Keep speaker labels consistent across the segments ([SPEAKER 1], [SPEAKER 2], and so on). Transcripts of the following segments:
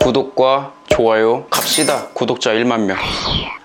[SPEAKER 1] 구독과 좋아요 갑시다. 구독자 1만 명.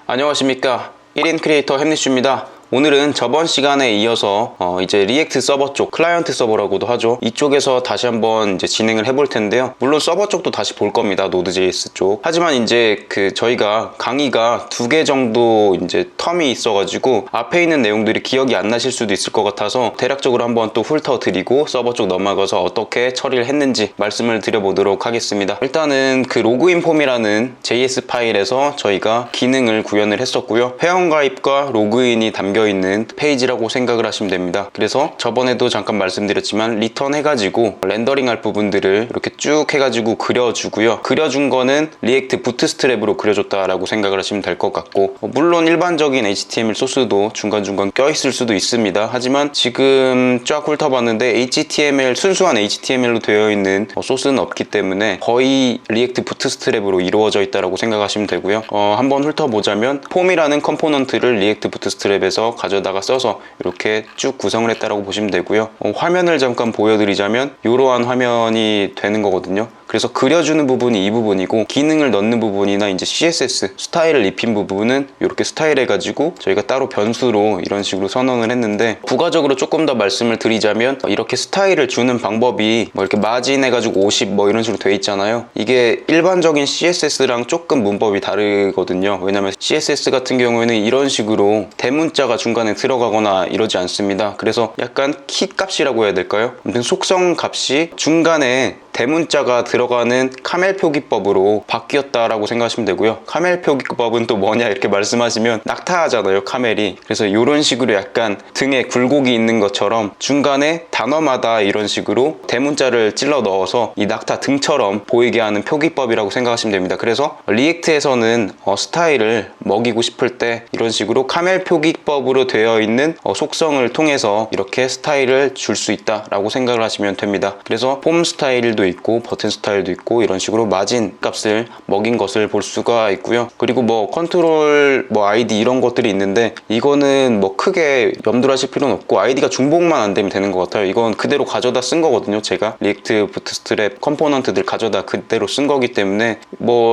[SPEAKER 1] 안녕하십니까, 1인 크리에이터 햄리슈입니다. 오늘은 저번 시간에 이어서 이제 리액트 서버 쪽, 클라이언트 서버라고도 하죠, 이쪽에서 다시 한번 이제 진행을 해볼 텐데요. 물론 서버 쪽도 다시 볼 겁니다, 노드.js 쪽. 하지만 이제 저희가 강의가 2개 정도 이제 텀이 있어가지고 앞에 있는 내용들이 기억이 안 나실 수도 있을 것 같아서 대략적으로 한번 또 훑어드리고 서버 쪽 넘어가서 어떻게 처리를 했는지 말씀을 드려보도록 하겠습니다. 일단은 그 로그인 폼이라는 JS 파일에서 저희가 기능을 구현을 했었고요. 회원가입과 로그인이 담겨 있는 페이지라고 생각을 하시면 됩니다. 그래서 저번에도 잠깐 말씀드렸지만 리턴 해가지고 렌더링 할 부분들을 이렇게 쭉 해가지고 그려주고요. 그려준 거는 리액트 부트스트랩으로 그려줬다라고 생각을 하시면 될 것 같고, 물론 일반적인 HTML 소스도 중간중간 껴있을 수도 있습니다. 하지만 지금 쫙 훑어봤는데 HTML, 순수한 HTML로 되어 있는 소스는 없기 때문에 거의 리액트 부트스트랩으로 이루어져 있다고 생각하시면 되고요. 한번 훑어보자면 폼이라는 컴포넌트를 리액트 부트스트랩에서 가져다가 써서 이렇게 쭉 구성을 했다라고 보시면 되고요. 화면을 잠깐 보여드리자면 이러한 화면이 되는 거거든요. 그래서 그려주는 부분이 이 부분이고, 기능을 넣는 부분이나 이제 CSS 스타일을 입힌 부분은 이렇게 스타일 해가지고 저희가 따로 변수로 이런 식으로 선언을 했는데, 부가적으로 조금 더 말씀을 드리자면 이렇게 스타일을 주는 방법이 이렇게 마진 해가지고 50 이런 식으로 돼 있잖아요. 이게 일반적인 CSS랑 조금 문법이 다르거든요. 왜냐면 CSS 같은 경우에는 이런 식으로 대문자가 중간에 들어가거나 이러지 않습니다. 그래서 약간 키 값이라고 해야 될까요? 아무튼 속성 값이 중간에 대문자가 들어가는 카멜 표기법으로 바뀌었다라고 생각하시면 되고요. 카멜 표기법은 또 뭐냐 이렇게 말씀하시면 낙타하잖아요, 카멜이. 그래서 이런 식으로 약간 등에 굴곡이 있는 것처럼 중간에 단어마다 이런 식으로 대문자를 찔러 넣어서 이 낙타 등처럼 보이게 하는 표기법이라고 생각하시면 됩니다. 그래서 리액트에서는 스타일을 먹이고 싶을 때 이런 식으로 카멜 표기법으로 되어 있는 속성을 통해서 이렇게 스타일을 줄 수 있다라고 생각을 하시면 됩니다. 그래서 폼 스타일도 있고 버튼 스타일도 있고 이런 식으로 마진 값을 먹인 것을 볼 수가 있고요. 그리고 컨트롤 아이디 이런 것들이 있는데, 이거는 크게 염두를 하실 필요는 없고 아이디가 중복만 안 되면 되는 것 같아요. 이건 그대로 가져다 쓴 거거든요. 제가 리액트 부트스트랩 컴포넌트들 가져다 그대로 쓴 거기 때문에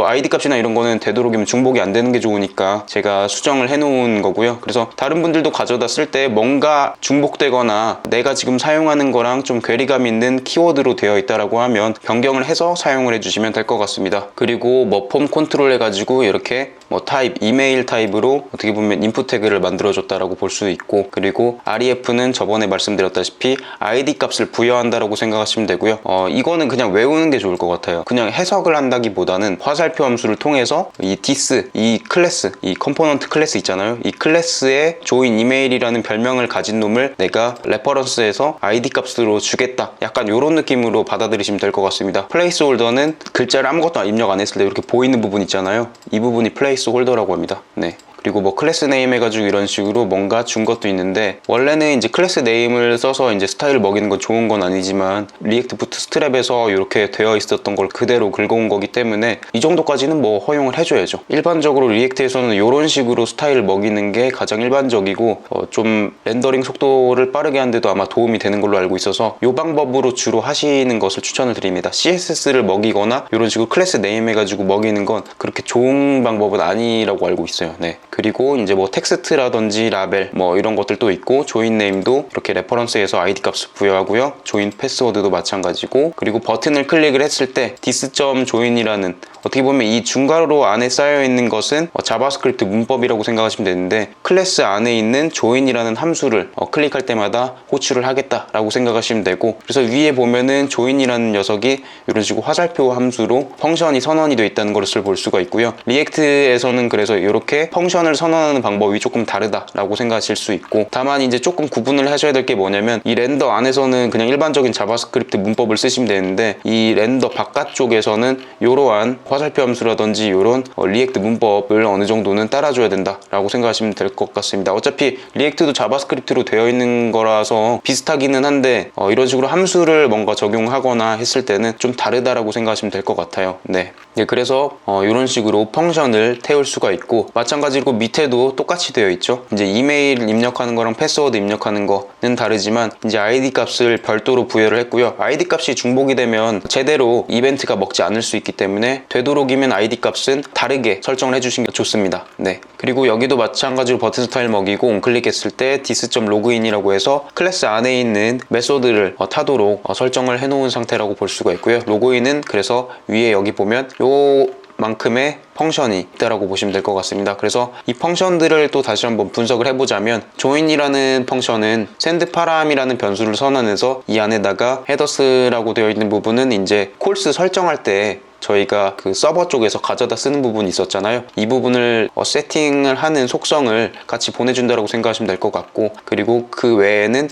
[SPEAKER 1] 아이디 값이나 이런 거는 되도록이면 중복이 안 되는 게 좋으니까 제가 수정을 해 놓은 거고요. 그래서 다른 분들도 가져다 쓸 때 뭔가 중복되거나 내가 지금 사용하는 거랑 좀 괴리감 있는 키워드로 되어 있다라고 하면 변경을 해서 사용을 해주시면 될 것 같습니다. 그리고 폼 컨트롤 해가지고 이렇게 타입, 이메일 타입으로 어떻게 보면 인풋 태그를 만들어줬다라고 볼 수 있고, 그리고 ref는 저번에 말씀드렸다시피 ID 값을 부여한다라고 생각하시면 되고요. 이거는 그냥 외우는 게 좋을 것 같아요. 그냥 해석을 한다기보다는 화살표 함수를 통해서 이 디스, 이 클래스, 이 컴포넌트 클래스 있잖아요. 이 클래스에 조인 이메일이라는 별명을 가진 놈을 내가 레퍼런스에서 ID 값으로 주겠다, 약간 이런 느낌으로 받아들이시면 될 것 같습니다. 플레이스 홀더는 글자를 아무것도 입력 안 했을 때 이렇게 보이는 부분 있잖아요. 이 부분이 플레이스 홀더라고 합니다. 네. 그리고 클래스 네임 해가지고 이런 식으로 뭔가 준 것도 있는데, 원래는 이제 클래스 네임을 써서 이제 스타일을 먹이는 건 좋은 건 아니지만 리액트 부트스트랩에서 이렇게 되어 있었던 걸 그대로 긁어온 거기 때문에 이 정도까지는 허용을 해줘야죠. 일반적으로 리액트에서는 이런 식으로 스타일을 먹이는 게 가장 일반적이고 좀 렌더링 속도를 빠르게 하는데도 아마 도움이 되는 걸로 알고 있어서 이 방법으로 주로 하시는 것을 추천을 드립니다. CSS를 먹이거나 이런 식으로 클래스 네임 해가지고 먹이는 건 그렇게 좋은 방법은 아니라고 알고 있어요. 네. 그리고 이제 텍스트라든지 라벨 이런 것들도 있고, 조인 네임도 이렇게 레퍼런스에서 ID 값을 부여하고요. 조인 패스워드도 마찬가지고, 그리고 버튼을 클릭을 했을 때 dis.join이라는, 어떻게 보면 이 중괄호 안에 쌓여 있는 것은 자바스크립트 문법이라고 생각하시면 되는데, 클래스 안에 있는 join이라는 함수를 클릭할 때마다 호출을 하겠다라고 생각하시면 되고, 그래서 위에 보면은 join이라는 녀석이 이런 식으로 화살표 함수로 펑션이 선언이 되어 있다는 것을 볼 수가 있고요. 리액트에서는 그래서 이렇게 펑션을 선언하는 방법이 조금 다르다라고 생각하실 수 있고, 다만 이제 조금 구분을 하셔야 될 게 뭐냐면, 이 렌더 안에서는 그냥 일반적인 자바스크립트 문법을 쓰시면 되는데, 이 렌더 바깥쪽에서는 이러한 화살표 함수라든지 이런 리액트 문법을 어느 정도는 따라줘야 된다라고 생각하시면 될 것 같습니다. 어차피 리액트도 자바스크립트로 되어 있는 거라서 비슷하기는 한데 이런 식으로 함수를 뭔가 적용하거나 했을 때는 좀 다르다라고 생각하시면 될 것 같아요. 네. 그래서 이런 식으로 펑션을 태울 수가 있고, 마찬가지로 그리고 밑에도 똑같이 되어 있죠. 이제 이메일 입력하는 거랑 패스워드 입력하는 거는 다르지만 이제 아이디 값을 별도로 부여를 했고요. 아이디 값이 중복이 되면 제대로 이벤트가 먹지 않을 수 있기 때문에 되도록이면 아이디 값은 다르게 설정을 해주시는 게 좋습니다. 네. 그리고 여기도 마찬가지로 버튼 스타일 먹이고 온클릭했을 때 dis.login이라고 해서 클래스 안에 있는 메소드를 타도록 설정을 해놓은 상태라고 볼 수가 있고요. 로그인은 그래서 위에 여기 보면 만큼의 펑션이 있다라고 보시면 될 것 같습니다. 그래서 이 펑션들을 또 다시 한번 분석을 해보자면 join이라는 펑션은 sendParam이라는 변수를 선언해서 이 안에다가 headers라고 되어 있는 부분은 이제 콜스 설정할 때 저희가 그 서버 쪽에서 가져다 쓰는 부분이 있었잖아요. 이 부분을 세팅을 하는 속성을 같이 보내준다고 생각하시면 될 것 같고, 그리고 그 외에는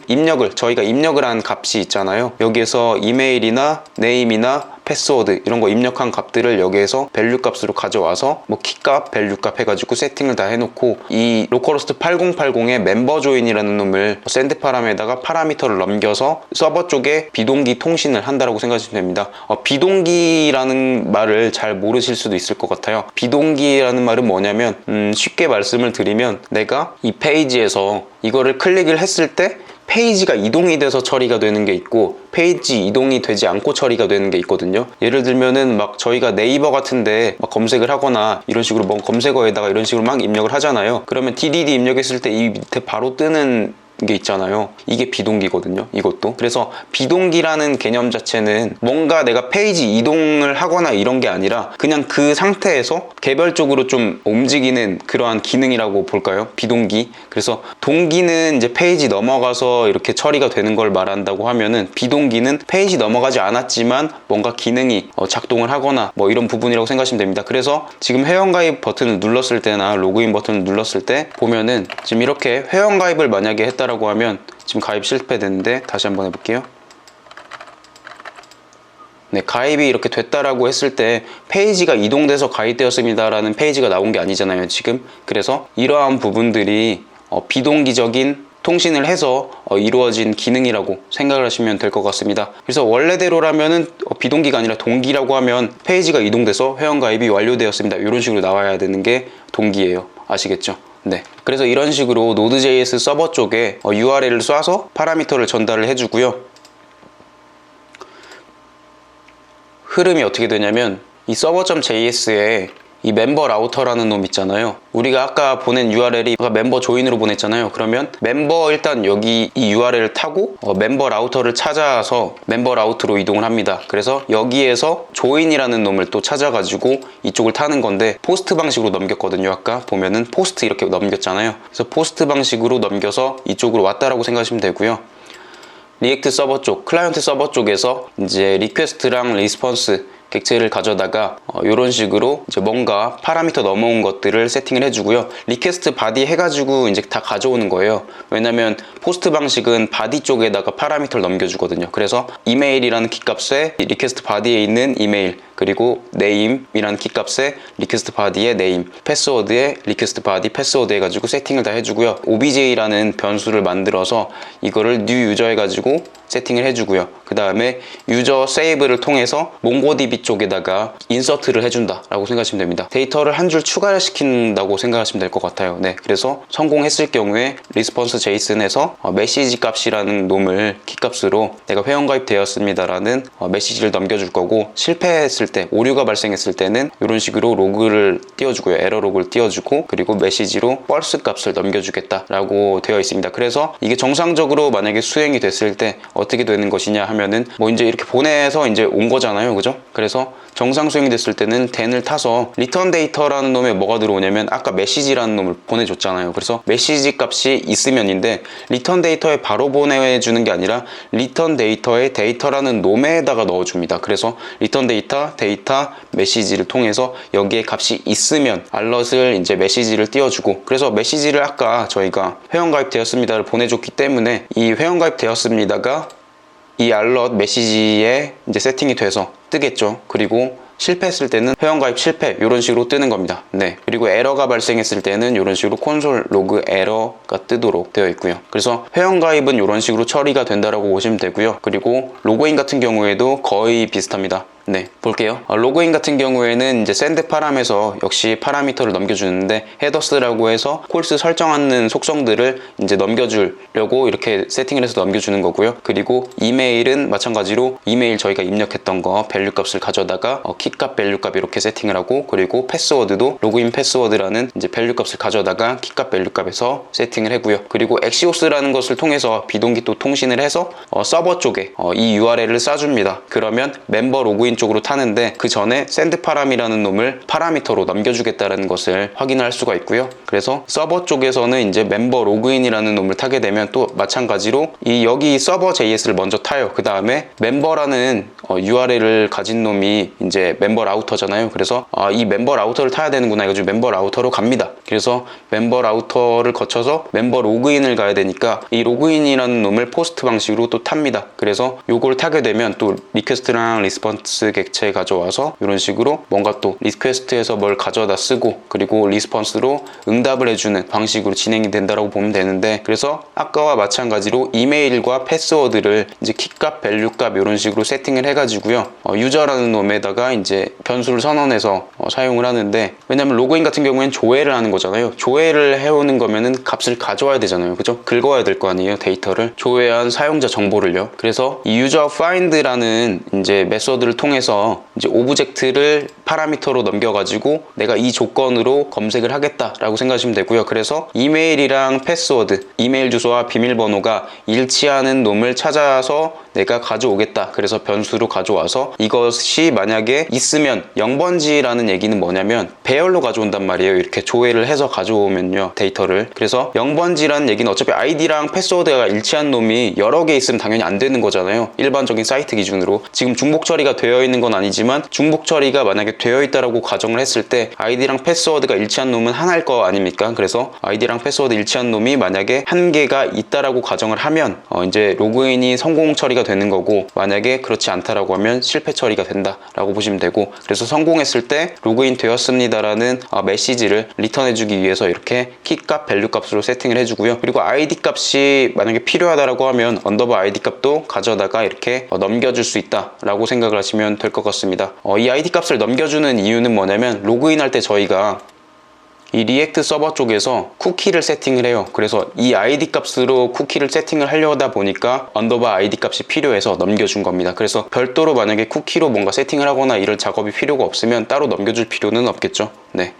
[SPEAKER 1] 저희가 입력을 한 값이 있잖아요. 여기에서 이메일이나 네임이나 패스워드 이런 거 입력한 값들을 여기에서 밸류 값으로 가져와서 뭐 키값, 밸류 값 해가지고 세팅을 다 해놓고 이 로컬호스트 8080의 멤버 조인이라는 놈을 샌드파람에다가 파라미터를 넘겨서 서버 쪽에 비동기 통신을 한다라고 생각하시면 됩니다. 비동기라는 말을 잘 모르실 수도 있을 것 같아요. 비동기라는 말은 뭐냐면 쉽게 말씀을 드리면 내가 이 페이지에서 이거를 클릭을 했을 때 페이지가 이동이 돼서 처리가 되는 게 있고 페이지 이동이 되지 않고 처리가 되는 게 있거든요. 예를 들면은 막 저희가 네이버 같은데 막 검색을 하거나 이런 식으로 뭐 검색어에다가 이런 식으로 막 입력을 하잖아요. 그러면 DDD 입력했을 때 이 밑에 바로 뜨는 게 있잖아요. 이게 비동기거든요. 이것도. 그래서 비동기라는 개념 자체는 뭔가 내가 페이지 이동을 하거나 이런 게 아니라 그냥 그 상태에서 개별적으로 좀 움직이는 그러한 기능이라고 볼까요? 비동기. 그래서 동기는 이제 페이지 넘어가서 이렇게 처리가 되는 걸 말한다고 하면은 비동기는 페이지 넘어가지 않았지만 뭔가 기능이 작동을 하거나 뭐 이런 부분이라고 생각하시면 됩니다. 그래서 지금 회원가입 버튼을 눌렀을 때나 로그인 버튼을 눌렀을 때 보면은 지금 이렇게 회원가입을 만약에 했다 라고 하면 지금 가입 실패됐는데 다시 한번 해볼게요. 네, 가입이 이렇게 됐다라고 했을 때 페이지가 이동돼서 가입되었습니다 라는 페이지가 나온 게 아니잖아요 지금. 그래서 이러한 부분들이 비동기적인 통신을 해서 이루어진 기능이라고 생각을 하시면 될 것 같습니다. 그래서 원래대로라면은 비동기가 아니라 동기라고 하면 페이지가 이동돼서 회원가입이 완료되었습니다 이런 식으로 나와야 되는 게 동기예요. 아시겠죠? 네, 그래서 이런 식으로 Node.js 서버 쪽에 URL을 쏴서 파라미터를 전달을 해주고요. 흐름이 어떻게 되냐면 이 server.js에 이 멤버 라우터라는 놈 있잖아요. 우리가 아까 보낸 URL이 멤버 조인으로 보냈잖아요. 그러면 멤버 일단 여기 이 URL을 타고 멤버 라우터를 찾아서 멤버 라우트로 이동을 합니다. 그래서 여기에서 조인이라는 놈을 또 찾아가지고 이쪽을 타는 건데 포스트 방식으로 넘겼거든요. 아까 보면은 포스트 이렇게 넘겼잖아요. 그래서 포스트 방식으로 넘겨서 이쪽으로 왔다라고 생각하시면 되고요. 리액트 서버 쪽, 클라이언트 서버 쪽에서 이제 리퀘스트랑 리스폰스 객체를 가져다가 이런 식으로 이제 뭔가 파라미터 넘어온 것들을 세팅을 해주고요. 리퀘스트 바디 해가지고 이제 다 가져오는 거예요. 왜냐면 포스트 방식은 바디 쪽에다가 파라미터를 넘겨주거든요. 그래서 이메일이라는 키값에 리퀘스트 바디에 있는 이메일, 그리고 네임이라는 키값에 리퀘스트 바디의 네임, 패스워드에 리퀘스트 바디 패스워드 해가지고 세팅을 다 해주고요. obj라는 변수를 만들어서 이거를 new user 해가지고 세팅을 해주고요. 그 다음에 유저 세이브를 통해서 몽고DB 쪽에다가 인서트를 해준다 라고 생각하시면 됩니다. 데이터를 한 줄 추가시킨다고 생각하시면 될 것 같아요. 네, 그래서 성공했을 경우에 response JSON에서 메시지 값이라는 놈을 키값으로 내가 회원가입 되었습니다 라는 메시지를 넘겨줄 거고, 실패했을 때, 오류가 발생했을 때는 이런 식으로 로그를 띄워주고요. 에러 로그를 띄워주고, 그리고 메시지로 false 값을 넘겨주겠다 라고 되어 있습니다. 그래서 이게 정상적으로 만약에 수행이 됐을 때 어떻게 되는 것이냐 하면은 뭐 이제 이렇게 보내서 이제 온 거잖아요. 그죠? 그래서 정상 수행이 됐을 때는 den을 타서 return data라는 놈에 뭐가 들어오냐면 아까 메시지라는 놈을 보내줬잖아요. 그래서 메시지 값이 있으면인데 return data에 바로 보내주는 게 아니라 return data에 데이터라는 놈에다가 넣어줍니다. 그래서 return data, 데이터, 메시지를 통해서 여기에 값이 있으면 알럿을 이제 메시지를 띄워주고, 그래서 메시지를 아까 저희가 회원가입 되었습니다를 보내줬기 때문에 이 회원가입 되었습니다가 이 알럿 메시지에 이제 세팅이 돼서 뜨겠죠. 그리고 실패했을 때는 회원가입 실패 이런 식으로 뜨는 겁니다. 네, 그리고 에러가 발생했을 때는 이런 식으로 콘솔 로그 에러가 뜨도록 되어 있고요. 그래서 회원가입은 이런 식으로 처리가 된다라고 보시면 되고요. 그리고 로그인 같은 경우에도 거의 비슷합니다. 네, 볼게요. 로그인 같은 경우에는 이제 샌드 파람에서 역시 파라미터를 넘겨주는데 헤더스라고 해서 콜스 설정하는 속성들을 이제 넘겨주려고 이렇게 세팅을 해서 넘겨주는 거고요. 그리고 이메일은 마찬가지로 이메일 저희가 입력했던 거 밸류 값을 가져다가 키값, 밸류 값 이렇게 세팅을 하고, 그리고 패스워드도 로그인 패스워드라는 이제 밸류 값을 가져다가 키값, 밸류 값에서 세팅을 하고요. 그리고 엑시오스라는 것을 통해서 비동기 또 통신을 해서 서버 쪽에 이 URL을 쏴줍니다. 그러면 멤버 로그인 쪽으로 타는데 그 전에 샌드 파람이라는 놈을 파라미터로 넘겨주겠다는 것을 확인할 수가 있고요. 그래서 서버 쪽에서는 이제 멤버 로그인이라는 놈을 타게 되면 또 마찬가지로 여기 서버 JS를 먼저 타요. 그 다음에 멤버라는 URL을 가진 놈이 이제 멤버 라우터잖아요. 그래서 이 멤버 라우터를 타야 되는구나 해가지고 멤버 라우터로 갑니다. 그래서 member 라우터를 거쳐서 멤버 로그인을 가야 되니까 이 로그인이라는 놈을 포스트 방식으로 또 탑니다. 그래서 요걸 타게 되면 또 리퀘스트랑 리스폰스 객체 가져와서 이런 식으로 뭔가 또 리퀘스트에서 뭘 가져다 쓰고, 그리고 리스폰스로 응답을 해주는 방식으로 진행이 된다라고 보면 되는데, 그래서 아까와 마찬가지로 이메일과 패스워드를 이제 키값, 밸류값 이런 식으로 세팅을 해가지고요. 유저라는 놈에다가 이제 변수를 선언해서 사용을 하는데, 왜냐면 로그인 같은 경우에는 조회를 하는 거잖아요. 조회를 해오는 거면은 값을 가져와야 되잖아요. 그죠? 긁어야 될 거 아니에요. 데이터를. 조회한 사용자 정보를요. 그래서 이 유저 find라는 이제 메소드를 통해서 이제 오브젝트를 파라미터로 넘겨가지고 내가 이 조건으로 검색을 하겠다라고 생각하시면 되고요. 그래서 이메일이랑 패스워드, 이메일 주소와 비밀번호가 일치하는 놈을 찾아서 내가 가져오겠다. 그래서 변수로 가져와서 이것이 만약에 있으면 0번지라는 얘기는 뭐냐면 배열로 가져온단 말이에요. 이렇게 조회를 해서 가져오면요, 데이터를. 그래서 0번지라는 얘기는 어차피 아이디랑 패스워드가 일치한 놈이 여러 개 있으면 당연히 안 되는 거잖아요. 일반적인 사이트 기준으로. 지금 중복 처리가 되어 있는 건 아니지만 중복 처리가 만약에 되어 있다라고 가정을 했을 때 아이디랑 패스워드가 일치한 놈은 하나일 거 아닙니까? 그래서 아이디랑 패스워드 일치한 놈이 만약에 한 개가 있다라고 가정을 하면 이제 로그인이 성공 처리가 되는 거고, 만약에 그렇지 않다라고 하면 실패 처리가 된다라고 보시면 되고, 그래서 성공했을 때 로그인 되었습니다라는 메시지를 리턴해주기 위해서 이렇게 키값, 밸류 값으로 세팅을 해주고요. 그리고 아이디 값이 만약에 필요하다라고 하면 언더바 아이디 값도 가져다가 이렇게 넘겨줄 수 있다라고 생각을 하시면 될 것 같습니다. 이 아이디 값을 넘겨주는 이유는 뭐냐면 로그인할 때 저희가 이 리액트 서버 쪽에서 쿠키를 세팅을 해요. 그래서 이 아이디 값으로 쿠키를 세팅을 하려다 보니까 언더바 아이디 값이 필요해서 넘겨준 겁니다. 그래서 별도로 만약에 쿠키로 뭔가 세팅을 하거나 이럴 작업이 필요가 없으면 따로 넘겨줄 필요는 없겠죠. 네.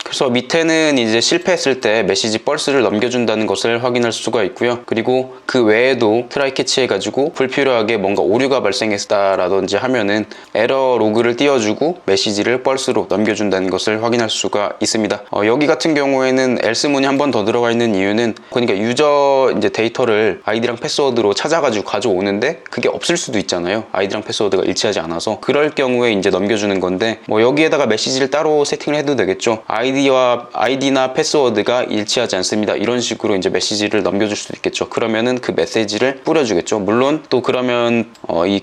[SPEAKER 1] 그래서 밑에는 이제 실패했을 때 메시지 펄스를 넘겨준다는 것을 확인할 수가 있고요. 그리고 그 외에도 트라이 캐치 해가지고 불필요하게 뭔가 오류가 발생했다라든지 하면은 에러 로그를 띄워주고 메시지를 펄스로 넘겨준다는 것을 확인할 수가 있습니다. 여기 같은 경우에는 else 문이 한 번 더 들어가 있는 이유는, 그러니까 유저 이제 데이터를 아이디랑 패스워드로 찾아가지고 가져오는데 그게 없을 수도 있잖아요. 아이디랑 패스워드가 일치하지 않아서. 그럴 경우에 이제 넘겨주는 건데, 여기에다가 메시지를 따로 세팅을 해도 되겠죠. 아이디나 패스워드가 일치하지 않습니다. 이런 식으로 이제 메시지를 넘겨줄 수도 있겠죠. 그러면은 그 메시지를 뿌려주겠죠. 물론 또 그러면 이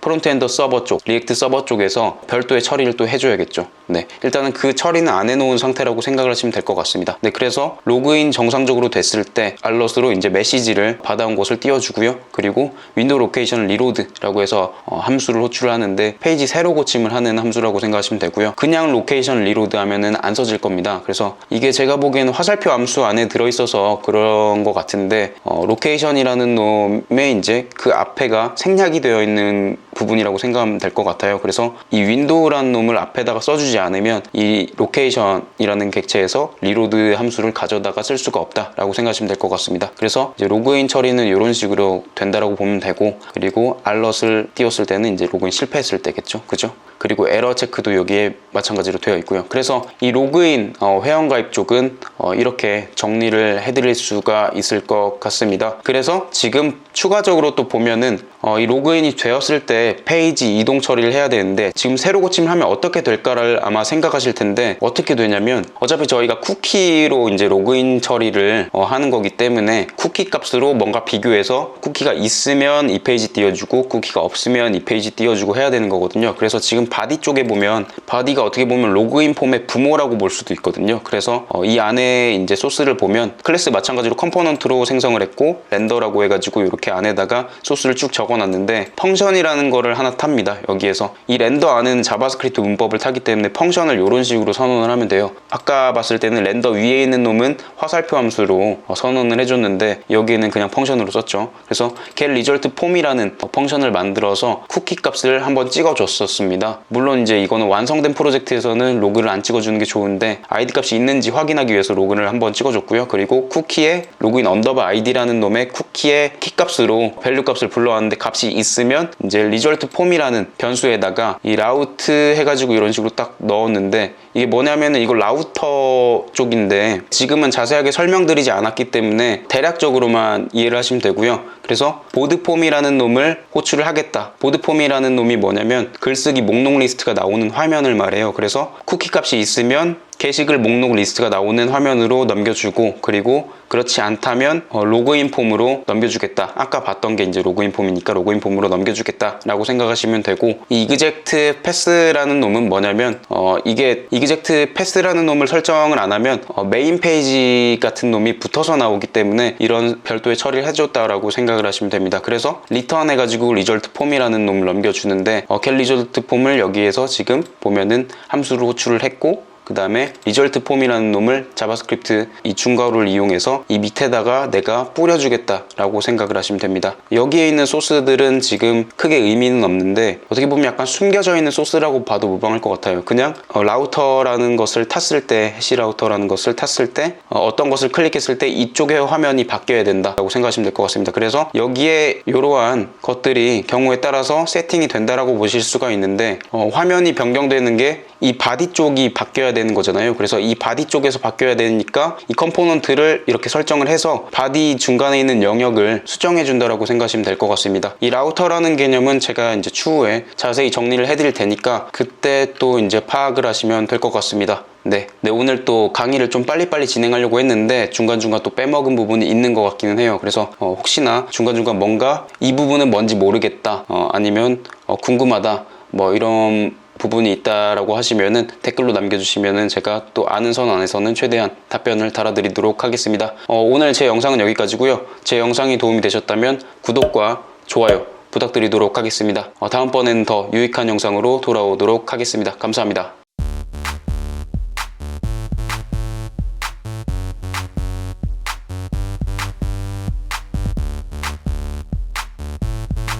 [SPEAKER 1] 프론트엔더 서버 쪽, 리액트 서버 쪽에서 별도의 처리를 또 해줘야겠죠. 네, 일단은 그 처리는 안 해놓은 상태라고 생각을 하시면 될 것 같습니다. 네, 그래서 로그인 정상적으로 됐을 때 알럿으로 이제 메시지를 받아온 것을 띄워주고요. 그리고 윈도우 로케이션 리로드라고 해서 함수를 호출을 하는데 페이지 새로 고침을 하는 함수라고 생각하시면 되고요. 그냥 로케이션 리로드 하면은 안 써질 겁니다. 그래서 이게 제가 보기에는 화살표 함수 안에 들어있어서 그런 것 같은데, 로케이션이라는 놈에 이제 그 앞에가 생략이 되어 있는 부분이라고 생각하면 될 것 같아요. 그래서 이 윈도우라는 놈을 앞에다가 써주지 않으면 이 로케이션이라는 객체에서 리로드 함수를 가져다가 쓸 수가 없다라고 생각하시면 될 것 같습니다. 그래서 이제 로그인 처리는 이런 식으로 된다라고 보면 되고, 그리고 알럿을 띄웠을 때는 이제 로그인 실패했을 때겠죠. 그죠? 그리고 에러 체크도 여기에 마찬가지로 되어 있고요. 그래서 이 로그인 회원가입 쪽은 이렇게 정리를 해드릴 수가 있을 것 같습니다. 그래서 지금 추가적으로 또 보면은 이 로그인이 되었을 때 페이지 이동 처리를 해야 되는데, 지금 새로 고침을 하면 어떻게 될까를 아마 생각하실 텐데, 어떻게 되냐면 어차피 저희가 쿠키로 이제 로그인 처리를 하는 거기 때문에 쿠키 값으로 뭔가 비교해서 쿠키가 있으면 이 페이지 띄워주고 쿠키가 없으면 이 페이지 띄워주고 해야 되는 거거든요. 그래서 지금 바디 쪽에 보면 바디가 어떻게 보면 로그인 폼의 부모라고 볼 수도 있거든요. 그래서 이 안에 이제 소스를 보면 클래스 마찬가지로 컴포넌트로 생성을 했고 렌더라고 해가지고 이렇게 안에다가 소스를 쭉 적어놨는데 펑션이라는 거를 하나 탑니다. 여기에서 이 렌더 안에는 자바스크립트 문법을 타기 때문에 펑션을 이런 식으로 선언을 하면 돼요. 아까 봤을 때는 렌더 위에 있는 놈은 화살표 함수로 선언을 해줬는데 여기에는 그냥 펑션으로 썼죠. 그래서 get result form이라는 펑션을 만들어서 쿠키 값을 한번 찍어줬었습니다. 물론 이제 이거는 완성된 프로젝트에서는 로그를 안 찍어주는 게 좋은데 아이디 값이 있는지 확인하기 위해서 로그를 한번 찍어줬고요. 그리고 쿠키에 로그인 언더바 아이디라는 놈의 쿠키의 키 값으로 밸류 값을 불러왔는데 값이 있으면 이제 result form이라는 변수에다가 이 라우트 해가지고 이런 식으로 딱 넣었는데 이게 뭐냐면은 이거 라우터 쪽인데 지금은 자세하게 설명드리지 않았기 때문에 대략적으로만 이해를 하시면 되고요. 그래서 보드폼이라는 놈을 호출을 하겠다. 보드폼이라는 놈이 뭐냐면 글쓰기 목록 리스트가 나오는 화면을 말해요. 그래서 쿠키 값이 있으면 게시글 목록 리스트가 나오는 화면으로 넘겨주고 그리고 그렇지 않다면 로그인 폼으로 넘겨주겠다. 아까 봤던 게 이제 로그인 폼이니까 로그인 폼으로 넘겨주겠다 라고 생각하시면 되고 이 이그젝트 패스라는 놈은 뭐냐면 이게 이그젝트 패스라는 놈을 설정을 안 하면 메인 페이지 같은 놈이 붙어서 나오기 때문에 이런 별도의 처리를 해줬다라고 생각을 하시면 됩니다. 그래서 리턴 해가지고 리절트 폼이라는 놈을 넘겨주는데 get 리절트 폼을 여기에서 지금 보면은 함수로 호출을 했고 그 다음에 result form이라는 놈을 자바스크립트 이 중괄호를 이용해서 이 밑에다가 내가 뿌려주겠다 라고 생각을 하시면 됩니다. 여기에 있는 소스들은 지금 크게 의미는 없는데 어떻게 보면 약간 숨겨져 있는 소스라고 봐도 무방할 것 같아요. 그냥 라우터라는 것을 탔을 때 해시 라우터라는 것을 탔을 때 어떤 것을 클릭했을 때 이쪽의 화면이 바뀌어야 된다 라고 생각하시면 될 것 같습니다. 그래서 여기에 이러한 것들이 경우에 따라서 세팅이 된다라고 보실 수가 있는데 화면이 변경되는 게 이 바디 쪽이 바뀌어야 되는 거잖아요. 그래서 이 바디 쪽에서 바뀌어야 되니까 이 컴포넌트를 이렇게 설정을 해서 바디 중간에 있는 영역을 수정해 준다라고 생각하시면 될 것 같습니다. 이 라우터라는 개념은 제가 이제 추후에 자세히 정리를 해드릴 테니까 그때 또 이제 파악을 하시면 될 것 같습니다. 네, 오늘 또 강의를 좀 빨리빨리 진행하려고 했는데 중간중간 또 빼먹은 부분이 있는 것 같기는 해요. 그래서 혹시나 중간중간 뭔가 이 부분은 뭔지 모르겠다 아니면 궁금하다 뭐 이런 부분이 있다라고 하시면은 댓글로 남겨주시면은 제가 또 아는 선 안에서는 최대한 답변을 달아드리도록 하겠습니다. 오늘 제 영상은 여기까지고요. 제 영상이 도움이 되셨다면 구독과 좋아요 부탁드리도록 하겠습니다. 다음번에는 더 유익한 영상으로 돌아오도록 하겠습니다. 감사합니다.